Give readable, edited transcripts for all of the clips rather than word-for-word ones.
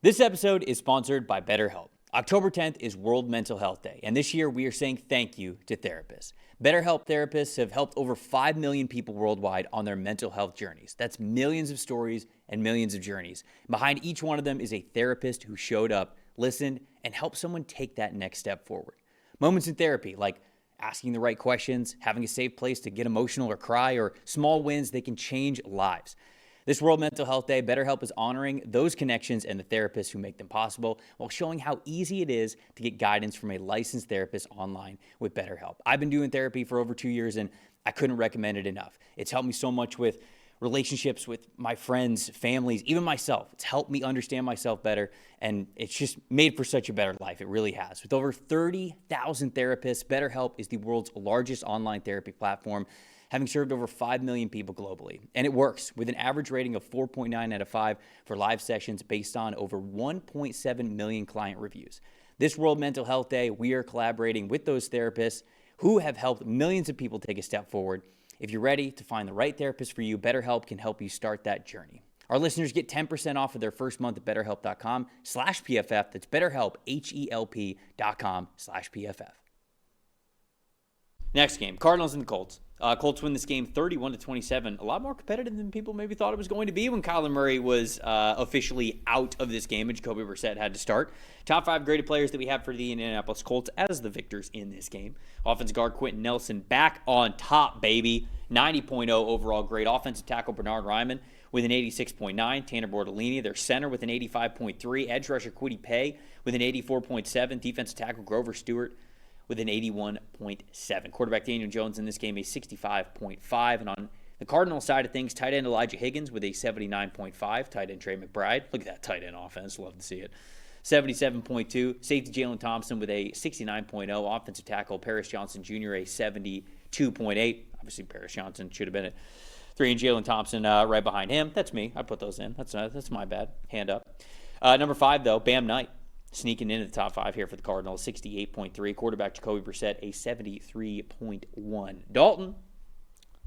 This episode is sponsored by BetterHelp. October 10th is World Mental Health Day, and this year we are saying thank you to therapists. BetterHelp therapists have helped over 5 million people worldwide on their mental health journeys. That's millions of stories and millions of journeys. Behind each one of them is a therapist who showed up, listened, and helped someone take that next step forward. Moments in therapy, like asking the right questions, having a safe place to get emotional or cry, or small wins, they can change lives. This World Mental Health Day, BetterHelp is honoring those connections and the therapists who make them possible while showing how easy it is to get guidance from a licensed therapist online with BetterHelp. I've been doing therapy for over 2 years and I couldn't recommend it enough. It's helped me so much with relationships with my friends, families, even myself. It's helped me understand myself better, and it's just made for such a better life. It really has. With over 30,000 therapists, BetterHelp is the world's largest online therapy platform, having served over 5 million people globally. And it works with an average rating of 4.9 out of 5 for live sessions based on over 1.7 million client reviews. This World Mental Health Day, we are collaborating with those therapists who have helped millions of people take a step forward. If you're ready to find the right therapist for you, BetterHelp can help you start that journey. Our listeners get 10% off of their first month at BetterHelp.com/PFF. That's BetterHelp, HELP.com/PFF. Next game, Cardinals and the Colts. Colts win this game 31-27. A lot more competitive than people maybe thought it was going to be when Kyler Murray was officially out of this game and Jacoby Brissett had to start. Top 5 graded players that we have for the Indianapolis Colts as the victors in this game. Offensive guard Quentin Nelson back on top, baby. 90.0 overall grade. Offensive tackle Bernhard Raimann with an 86.9. Tanner Bortolini, their center, with an 85.3. Edge rusher Kwity Paye with an 84.7. Defensive tackle Grover Stewart with an 81.7. Quarterback Daniel Jones in this game, a 65.5. And on the Cardinals side of things, tight end Elijah Higgins with a 79.5. Tight end Trey McBride. Look at that tight end offense. Love to see it. 77.2. Safety Jalen Thompson with a 69.0. Offensive tackle Paris Johnson Jr., a 72.8. Obviously, Paris Johnson should have been at 3, and Jalen Thompson right behind him. That's me. I put those in. That's my bad. Hand up. Number 5, though, Bam Knight. Sneaking into the top 5 here for the Cardinals, 68.3. Quarterback Jacoby Brissett, a 73.1. Dalton,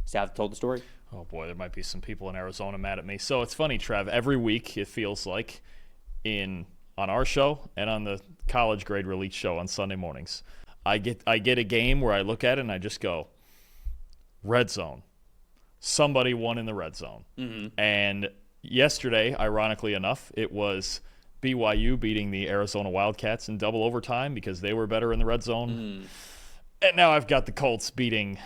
South told the story. Oh, boy, there might be some people in Arizona mad at me. So it's funny, Trev. Every week, it feels like, on our show and on the college grade release show on Sunday mornings, I get a game where I look at it and I just go, red zone. Somebody won in the red zone. Mm-hmm. And yesterday, ironically enough, it was BYU beating the Arizona Wildcats in double overtime because they were better in the red zone. And now I've got the Colts beating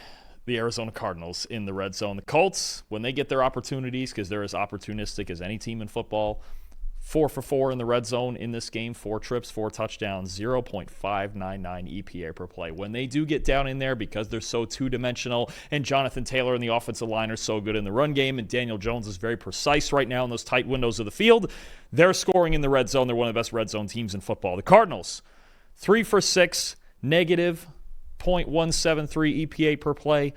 the Arizona Cardinals in the red zone. The Colts, when they get their opportunities, because they're as opportunistic as any team in football, 4 for 4 in the red zone in this game, 4 trips, 4 touchdowns, 0.599 EPA per play. When they do get down in there, because they're so two-dimensional, and Jonathan Taylor and the offensive line are so good in the run game, and Daniel Jones is very precise right now in those tight windows of the field, they're scoring in the red zone. They're one of the best red zone teams in football. The Cardinals, 3 for 6, negative 0.173 EPA per play.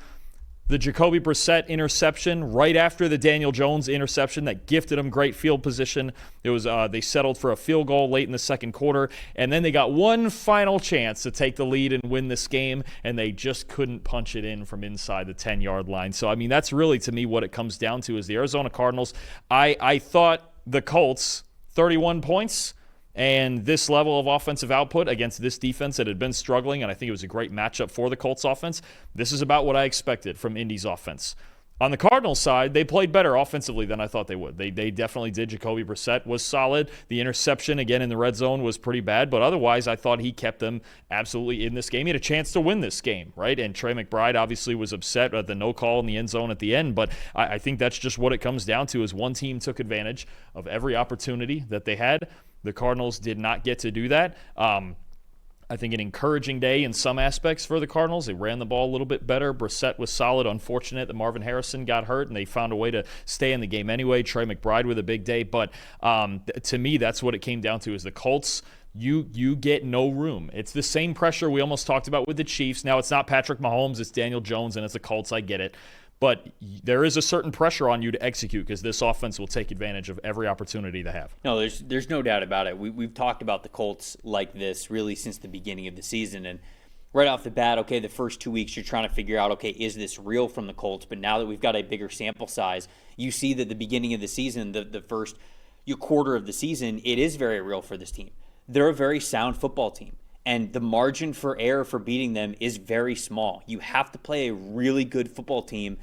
The Jacoby Brissett interception right after the Daniel Jones interception that gifted them great field position. It was they settled for a field goal late in the second quarter, and then they got one final chance to take the lead and win this game, and they just couldn't punch it in from inside the 10-yard line. So, I mean, that's really, to me, what it comes down to is the Arizona Cardinals. I thought the Colts, 31 points, and this level of offensive output against this defense that had been struggling, and I think it was a great matchup for the Colts offense. This is about what I expected from Indy's offense. On the Cardinals side, they played better offensively than I thought they would. They definitely did. Jacoby Brissett was solid. The interception, again, in the red zone was pretty bad, but otherwise I thought he kept them absolutely in this game. He had a chance to win this game, right? And Trey McBride obviously was upset at the no call in the end zone at the end, but I think that's just what it comes down to is one team took advantage of every opportunity that they had. The Cardinals did not get to do that. I think an encouraging day in some aspects for the Cardinals. They ran the ball a little bit better. Brissett was solid. Unfortunate that Marvin Harrison got hurt, and they found a way to stay in the game anyway. Trey McBride with a big day. But to me, that's what it came down to is the Colts, you get no room. It's the same pressure we almost talked about with the Chiefs. Now, it's not Patrick Mahomes. It's Daniel Jones, and it's the Colts. I get it. But there is a certain pressure on you to execute because this offense will take advantage of every opportunity they have. No, there's no doubt about it. We've talked about the Colts like this really since the beginning of the season. And right off the bat, okay, the first 2 weeks you're trying to figure out, okay, is this real from the Colts? But now that we've got a bigger sample size, you see that the beginning of the season, the first quarter of the season, it is very real for this team. They're a very sound football team, and the margin for error for beating them is very small. You have to play a really good football team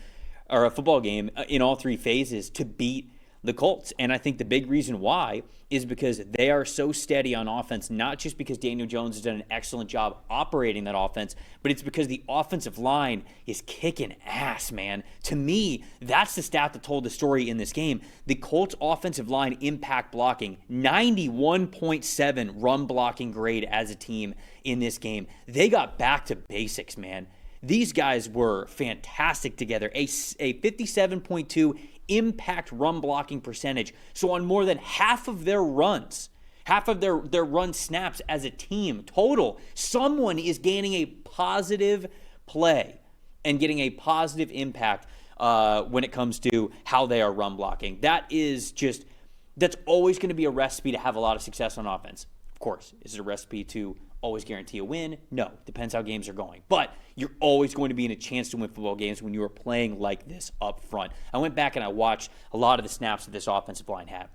or a football game in all three phases to beat the Colts. And I think the big reason why is because they are so steady on offense, not just because Daniel Jones has done an excellent job operating that offense, but it's because the offensive line is kicking ass, man. To me, that's the stat that told the story in this game. The Colts offensive line impact blocking, 91.7 run blocking grade as a team in this game. They got back to basics, man. These guys were fantastic together. A 57.2 impact run blocking percentage. So on more than half of their runs, half of their run snaps as a team total, someone is gaining a positive play and getting a positive impact when it comes to how they are run blocking. That's always going to be a recipe to have a lot of success on offense. Of course, is it a recipe to always guarantee a win? No, depends how games are going. But you're always going to be in a chance to win football games when you are playing like this up front. I went back and I watched a lot of the snaps that this offensive line had.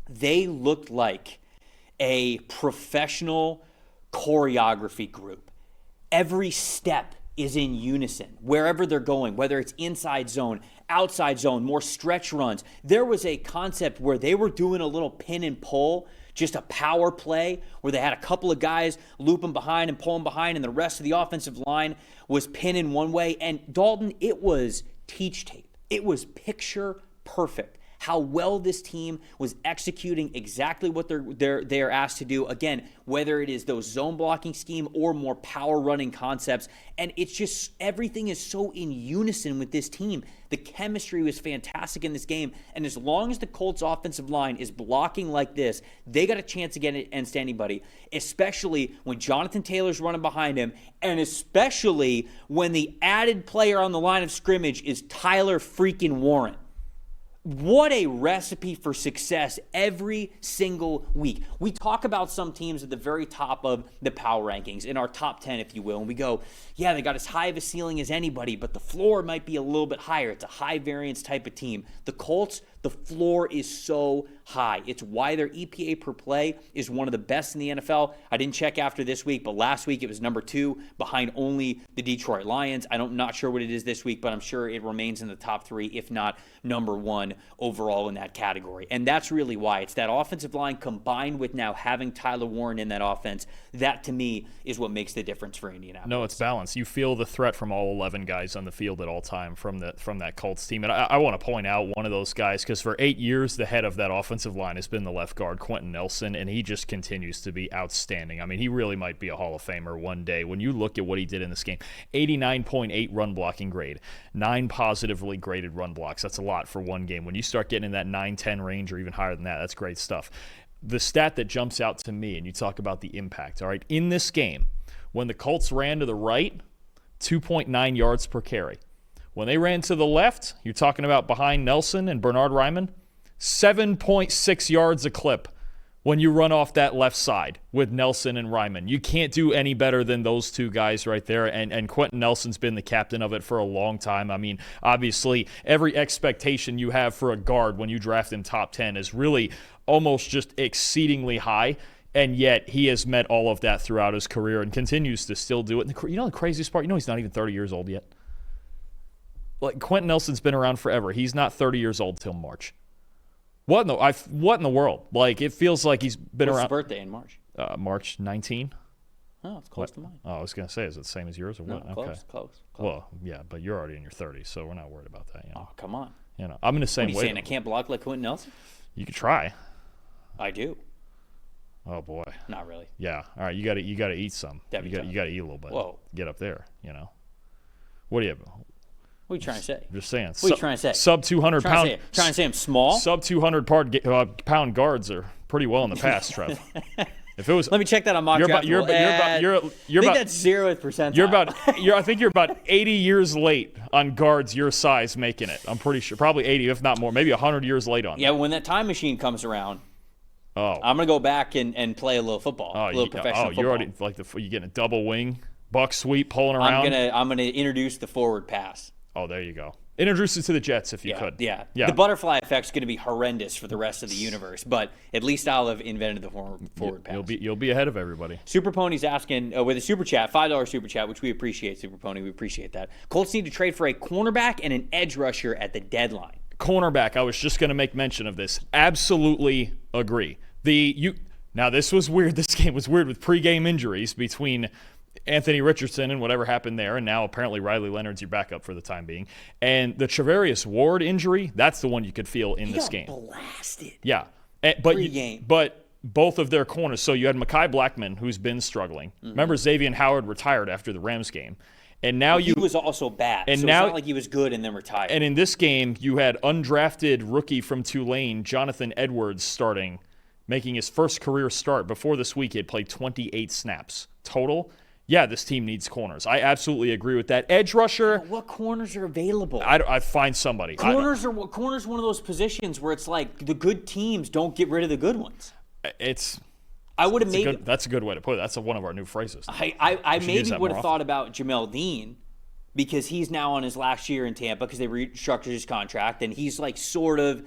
They looked like a professional choreography group. Every step is in unison wherever they're going, whether it's inside zone, outside zone, more stretch runs. There was a concept where they were doing a little pin and pull, just a power play where they had a couple of guys looping behind and pulling behind, and the rest of the offensive line was pinning one way. And Dalton, it was teach tape. It was picture perfect how well this team was executing exactly what they're asked to do. Again, whether it is those zone blocking scheme or more power running concepts. And it's just everything is so in unison with this team. The chemistry was fantastic in this game. And as long as the Colts offensive line is blocking like this, they got a chance to get it against anybody, especially when Jonathan Taylor's running behind him, and especially when the added player on the line of scrimmage is Tyler freaking Warren. What a recipe for success every single week. We talk about some teams at the very top of the power rankings, in our top 10, if you will, and we go, yeah, they got as high of a ceiling as anybody, but the floor might be a little bit higher. It's a high variance type of team. The Colts, the floor is so high. It's why their EPA per play is one of the best in the NFL. I didn't check after this week, but last week it was number 2 behind only the Detroit Lions. I'm not sure what it is this week, but I'm sure it remains in the top 3, if not number 1 overall in that category. And that's really why. It's that offensive line combined with now having Tyler Warren in that offense. That, to me, is what makes the difference for Indianapolis. No, it's balance. You feel the threat from all 11 guys on the field at all time from that Colts team. And I want to point out one of those guys, because for 8 years, the head of that offensive line has been the left guard, Quentin Nelson, and he just continues to be outstanding. I mean, he really might be a Hall of Famer one day. When you look at what he did in this game, 89.8 run blocking grade, 9 positively graded run blocks. That's a lot for one game. When you start getting in that 9-10 range or even higher than that, that's great stuff. The stat that jumps out to me, and you talk about the impact, all right, in this game, when the Colts ran to the right, 2.9 yards per carry. When they ran to the left, you're talking about behind Nelson and Bernard Ryman, 7.6 yards a clip when you run off that left side with Nelson and Ryman. You can't do any better than those two guys right there, and Quentin Nelson's been the captain of it for a long time. I mean, obviously, every expectation you have for a guard when you draft him top 10 is really almost just exceedingly high, and yet he has met all of that throughout his career and continues to still do it. And the craziest part, he's not even 30 years old yet. Like, Quentin Nelson's been around forever. He's not 30 years old till March. What in the world? Like, it feels like he's been around. What's his birthday in March? March 19. Oh, it's close to mine. Oh, I was going to say, is it the same as yours or what? No, close. Well, yeah, but you're already in your 30s, so we're not worried about that. Oh, come on. I'm in the same way. What are you saying? I can't block like Quentin Nelson? You could try. I do. Oh boy. Not really. Yeah. All right. You got to eat some. You got to eat a little bit. Whoa. Get up there. What do you? What are you trying to say? I'm just saying. What are you trying to say? Sub 200 pound. Trying to say I'm small? Sub 200 pound guards are pretty well in the past, Trev. If it was, let me check that on mock draft. You're I think that's 0th percentile. I think you're about 80 years late on guards your size making it. I'm pretty sure, probably 80, if not more, maybe 100 years late on. Yeah, when that time machine comes around, I'm gonna go back and play a little football, a little professional football. You're already you getting a double wing, buck sweep, pulling around. I'm gonna introduce the forward pass. Oh, there you go. Introduce it to the Jets if you could. Yeah. The butterfly effect's going to be horrendous for the rest of the universe, but at least I'll have invented the forward pass. You'll be ahead of everybody. Super Pony's asking with a super chat, $5 super chat, which we appreciate, Super Pony. We appreciate that. Colts need to trade for a cornerback and an edge rusher at the deadline. Cornerback, I was just going to make mention of this. Absolutely agree. Now, this was weird. This game was weird with pregame injuries between Anthony Richardson and whatever happened there, and now apparently Riley Leonard's your backup for the time being. And the Trevarius Ward injury, that's the one you could feel in this game. Blasted. Yeah. But both of their corners. So you had Mekhi Blackman, who's been struggling. Mm-hmm. Remember, Xavier Howard retired after the Rams game. And now he was also bad. And so now, it's not like he was good and then retired. And in this game, you had undrafted rookie from Tulane, Jonathan Edwards, starting, making his first career start. Before this week, he had played 28 snaps total. Yeah, this team needs corners. I absolutely agree with that. Edge rusher. What corners are available? I find somebody. Corners are one of those positions where it's like the good teams don't get rid of the good ones. That's a good way to put it. That's one of our new phrases. I maybe would have thought about Jamel Dean because he's now on his last year in Tampa because they restructured his contract and he's like sort of.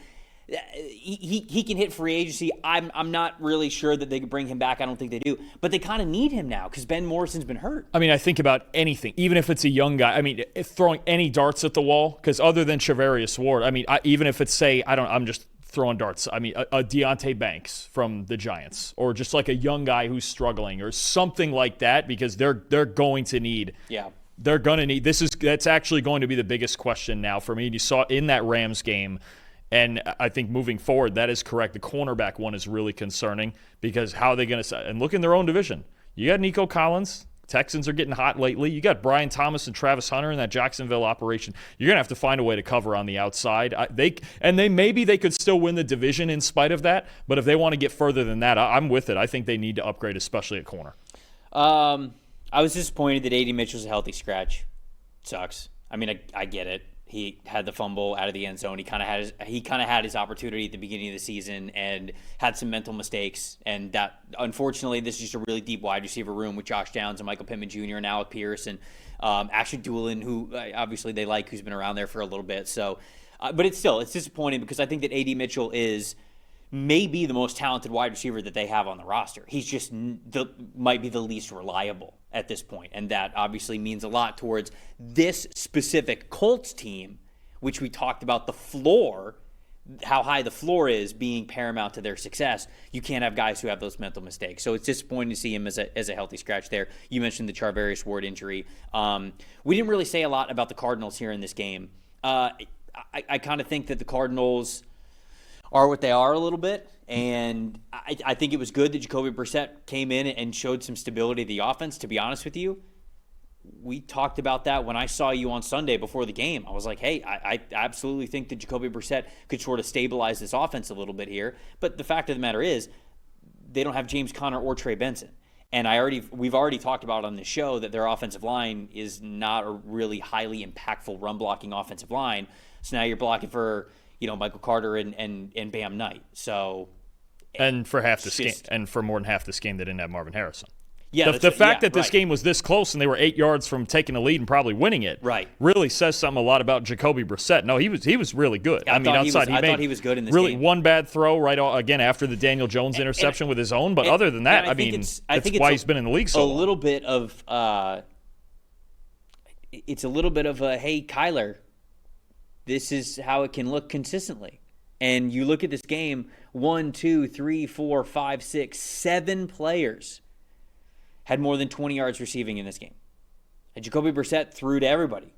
He can hit free agency. I'm not really sure that they could bring him back. I don't think they do. But they kind of need him now because Ben Morrison's been hurt. I mean, I think about anything, even if it's a young guy. I mean, throwing any darts at the wall, because other than Trevarius Ward, I mean, even if it's, say, I'm just throwing darts. I mean, a Deontay Banks from the Giants or just like a young guy who's struggling or something like that because they're going to need. Yeah. They're going to need. That's actually going to be the biggest question now for me. You saw in that Rams game. And I think moving forward, that is correct. The cornerback one is really concerning because how are they going to – and look in their own division. You got Nico Collins. Texans are getting hot lately. You got Brian Thomas and Travis Hunter in that Jacksonville operation. You're going to have to find a way to cover on the outside. Maybe they could still win the division in spite of that. But if they want to get further than that, I'm with it. I think they need to upgrade, especially at corner. I was disappointed that A.D. Mitchell's a healthy scratch. Sucks. I mean, I get it. He had the fumble out of the end zone. He kind of had his opportunity at the beginning of the season and had some mental mistakes. And that, unfortunately, this is just a really deep wide receiver room with Josh Downs and Michael Pittman Jr. and Alec Pierce and Ashley Doolin, who obviously they like, who's been around there for a little bit. So, but it's disappointing because I think that A.D. Mitchell is maybe the most talented wide receiver that they have on the roster. He's just might be the least reliable at this point, and that obviously means a lot towards this specific Colts team, which we talked about the floor, how high the floor is being paramount to their success. You can't have guys who have those mental mistakes. So it's disappointing to see him as a healthy scratch there. You mentioned the Charvarius Ward injury. We didn't really say a lot about the Cardinals here in this game. I kind of think that the Cardinals are what they are a little bit, and I think it was good that Jacoby Brissett came in and showed some stability to the offense, to be honest with you. We talked about that when I saw you on Sunday before the game. I was like, hey, I absolutely think that Jacoby Brissett could sort of stabilize this offense a little bit here. But the fact of the matter is, they don't have James Conner or Trey Benson. And we've already talked about on this show that their offensive line is not a really highly impactful run-blocking offensive line. So now you're blocking for Michael Carter and Bam Knight. So, and for more than half this game, they didn't have Marvin Harrison. Yeah, the fact that this game was this close and they were 8 yards from taking the lead and probably winning it, really says something a lot about Jacoby Brissett. No, he was really good. I thought he was good in this really game. One bad throw again after the Daniel Jones interception with his own, but other than that, that's why he's been in the league so long. Little bit of it's a little bit of a hey Kyler, this is how it can look consistently. And you look at this game, 1, 2, 3, 4, 5, 6, 7 players had more than 20 yards receiving in this game. And Jacoby Brissett threw to everybody.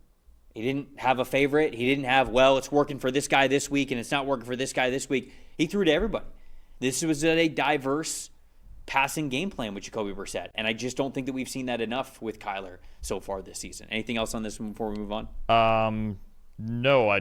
He didn't have a favorite. He didn't have, it's working for this guy this week and it's not working for this guy this week. He threw to everybody. This was a diverse passing game plan with Jacoby Brissett. And I just don't think that we've seen that enough with Kyler so far this season. Anything else on this one before we move on? No, I